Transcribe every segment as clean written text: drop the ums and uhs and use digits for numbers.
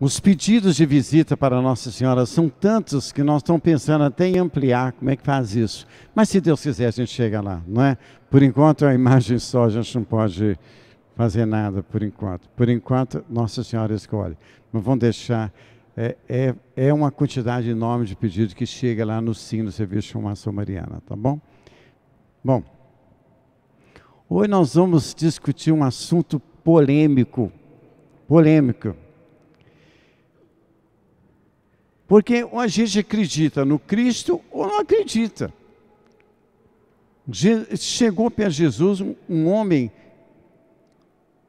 Os pedidos de visita para Nossa Senhora são tantos que nós estamos pensando até em ampliar como é que faz isso. Mas se Deus quiser, a gente chega lá, não é? Por enquanto, a imagem só, a gente não pode fazer nada por enquanto. Por enquanto, Nossa Senhora escolhe. Mas vamos deixar, é uma quantidade enorme de pedidos que chega lá no SIM, no Serviço de Formação Mariana, tá bom? Bom, hoje nós vamos discutir um assunto polêmico. Porque ou a gente acredita no Cristo ou não acredita. Chegou perto de Jesus um homem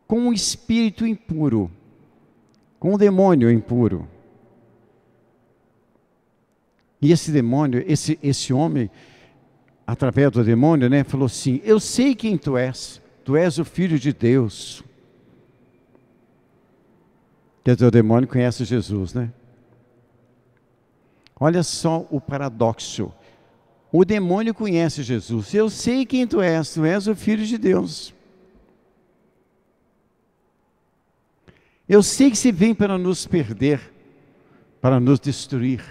com um espírito impuro, com um demônio impuro. E esse demônio, esse homem, através do demônio, né, falou assim: eu sei quem tu és o Filho de Deus. Quer dizer, o demônio conhece Jesus, né? Olha só o paradoxo. O demônio conhece Jesus. Eu sei quem tu és o Filho de Deus. Eu sei que você vem para nos perder, para nos destruir.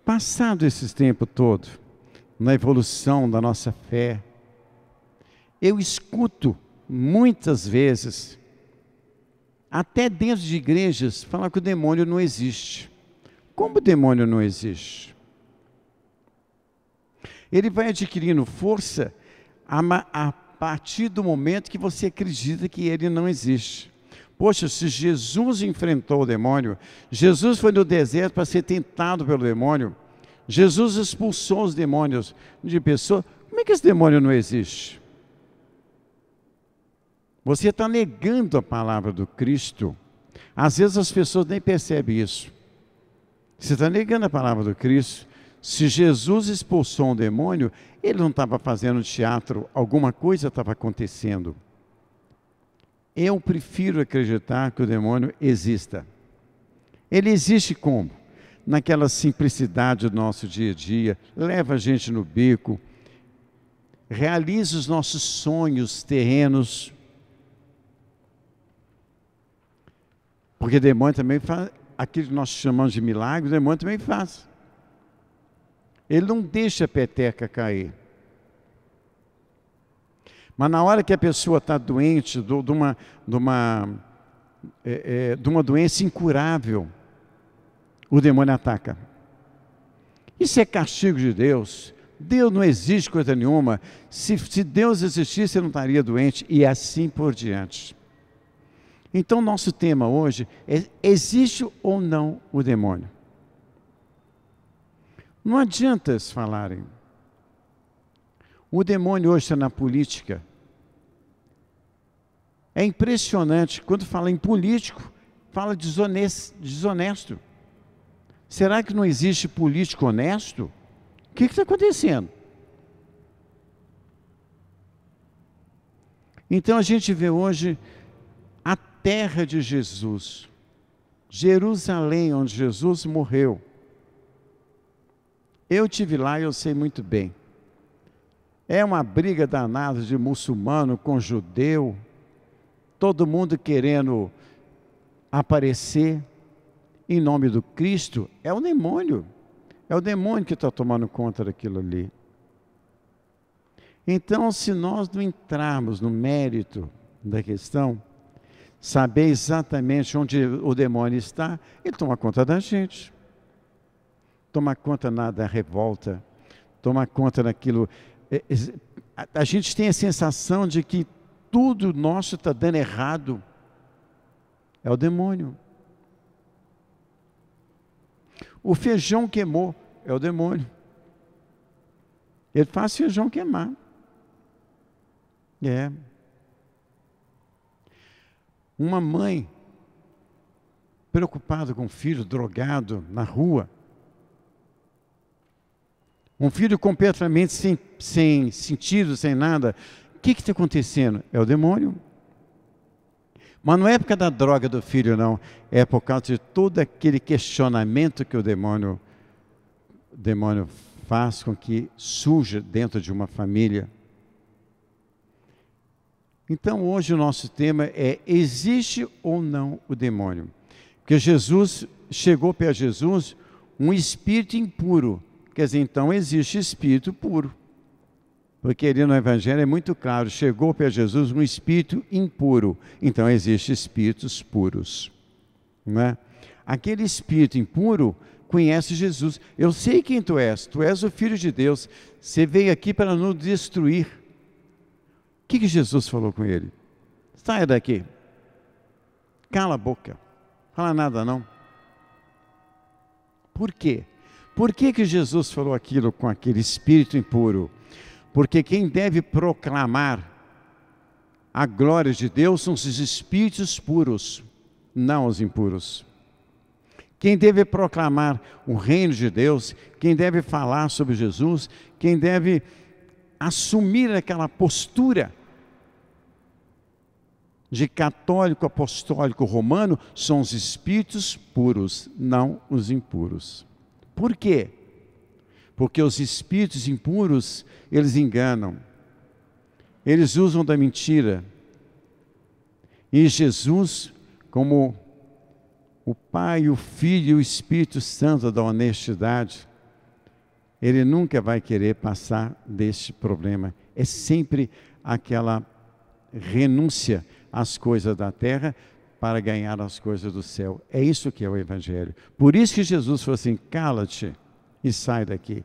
Passado esse tempo todo, na evolução da nossa fé, eu escuto muitas vezes, até dentro de igrejas, falar que o demônio não existe. Como o demônio não existe? Ele vai adquirindo força a partir do momento que você acredita que ele não existe. Poxa, se Jesus enfrentou o demônio, Jesus foi no deserto para ser tentado pelo demônio, Jesus expulsou os demônios de pessoas, como é que esse demônio não existe? Você está negando a palavra do Cristo. Às vezes as pessoas nem percebem isso. Você está negando a palavra do Cristo. Se Jesus expulsou um demônio, ele não estava fazendo teatro, alguma coisa estava acontecendo. Eu prefiro acreditar que o demônio exista. Ele existe como? Naquela simplicidade do nosso dia a dia, leva a gente no bico, realiza os nossos sonhos terrenos. Porque demônio também faz, aquilo que nós chamamos de milagre, o demônio também faz. Ele não deixa a peteca cair. Mas na hora que a pessoa está doente, de uma doença incurável, o demônio ataca. Isso é castigo de Deus. Deus não existe coisa nenhuma. Se Deus existisse, você não estaria doente, e assim por diante. Então, nosso tema hoje é: existe ou não o demônio? Não adianta eles falarem. O demônio hoje está na política. É impressionante, quando fala em político, fala desonesto. Será que não existe político honesto? O que está acontecendo? Então a gente vê hoje a terra de Jesus, Jerusalém, onde Jesus morreu. Eu estive lá e eu sei muito bem. É uma briga danada de muçulmano com judeu, todo mundo querendo aparecer em nome do Cristo. É o demônio que está tomando conta daquilo ali. Então, se nós não entrarmos no mérito da questão, saber exatamente onde o demônio está, ele toma conta da gente. Toma conta da revolta, toma conta daquilo. A gente tem a sensação de que tudo nosso está dando errado. É o demônio. O feijão queimou, é o demônio. Ele faz feijão queimar. Uma mãe preocupada com o filho drogado na rua, um filho completamente sem sentido, sem nada, o que está acontecendo? É o demônio. Mas não é por causa da droga do filho, não. É por causa de todo aquele questionamento que o demônio faz com que surja dentro de uma família. Então hoje o nosso tema é: existe ou não o demônio? Porque Jesus, chegou perto de Jesus um espírito impuro. Quer dizer, então existe espírito puro. Porque ali no Evangelho é muito claro, chegou perto de Jesus um espírito impuro. Então existe espíritos puros. Não é? Aquele espírito impuro conhece Jesus. Eu sei quem tu és o Filho de Deus. Você veio aqui para nos destruir. O que Jesus falou com ele? Saia daqui. Cala a boca. Fala nada não. Por quê? Por que Jesus falou aquilo com aquele espírito impuro? Porque quem deve proclamar a glória de Deus são os espíritos puros, não os impuros. Quem deve proclamar o reino de Deus, quem deve falar sobre Jesus, quem deve assumir aquela postura de católico apostólico romano, são os espíritos puros, não os impuros. Por quê? Porque os espíritos impuros, eles enganam, eles usam da mentira. E Jesus, como o Pai, o Filho e o Espírito Santo da honestidade, ele nunca vai querer passar deste problema. É sempre aquela renúncia às coisas da terra para ganhar as coisas do céu. É isso que é o Evangelho. Por isso que Jesus falou assim: cala-te e sai daqui.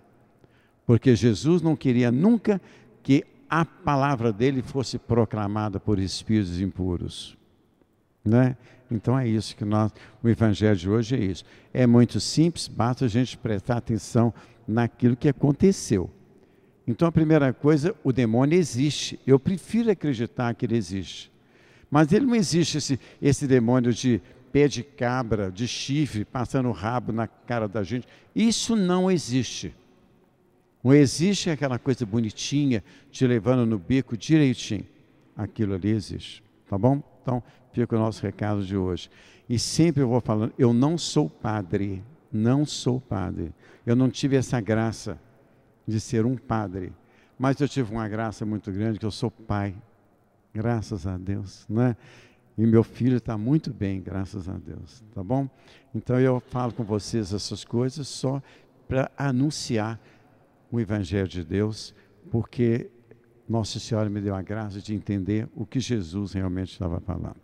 Porque Jesus não queria nunca que a palavra dele fosse proclamada por espíritos impuros. Né? Então é isso que o Evangelho de hoje é isso. É muito simples, basta a gente prestar atenção naquilo que aconteceu. Então a primeira coisa, o demônio existe. Eu prefiro acreditar que ele existe. Mas ele não existe esse demônio de pé de cabra, de chifre, passando o rabo na cara da gente. Isso não existe. Não existe aquela coisa bonitinha, te levando no bico direitinho. Aquilo ali existe. Tá bom? Então, fica o nosso recado de hoje. E sempre eu vou falando, eu não sou padre. Não sou padre. Eu não tive essa graça de ser um padre. Mas eu tive uma graça muito grande, que eu sou pai. Graças a Deus, né? E meu filho está muito bem, graças a Deus, tá bom? Então eu falo com vocês essas coisas só para anunciar o Evangelho de Deus, porque Nossa Senhora me deu a graça de entender o que Jesus realmente estava falando.